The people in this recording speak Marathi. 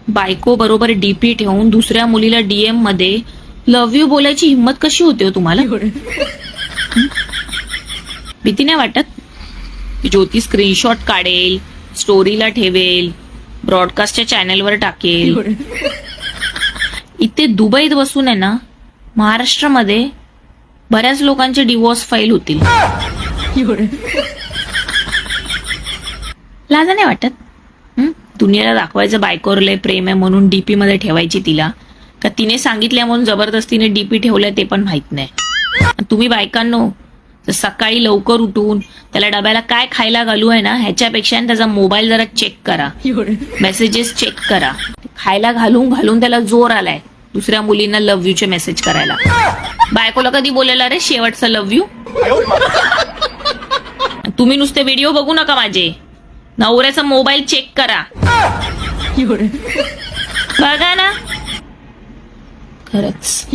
बायको बरोबर डीपी ठेवून दुसऱ्या मुलीला डीएम मध्ये लव्ह यू बोलायची हिंमत कशी होते हो तुम्हाला? भीती नाही वाटत? ज्योती स्क्रीनशॉट काढेल, स्टोरीला ठेवेल, ब्रॉडकास्टच्या चॅनेलवर टाकेल. इथे दुबईत बसून आहे ना, महाराष्ट्रामध्ये बऱ्याच लोकांचे डिवोर्स फाईल होतील. लाजा नाही वाटत? दुनियाला दाखवायचं बायकोवर लय प्रेम आहे म्हणून डीपी मध्ये ठेवायची तिला, का तिने सांगितल्या म्हणून जबरदस्तीने डीपी ठेवलंय ते पण माहित नाही. तुम्ही बायकांनो सकाळी लवकर उठून त्याला डब्याला काय खायला घालू आहे ना, ह्याच्यापेक्षा त्याचा मोबाईल जरा चेक करा, मेसेजेस चेक करा. खायला घालून त्याला जोर आलाय दुसऱ्या मुलींना लव्ह यूचे मेसेज करायला. बायकोला कधी बोलायला रे शेवटचं लव्ह यू? तुम्ही नुसते व्हिडिओ बघू नका माझे, नवऱ्याचा मोबाईल चेक करा. बघा ना खरंच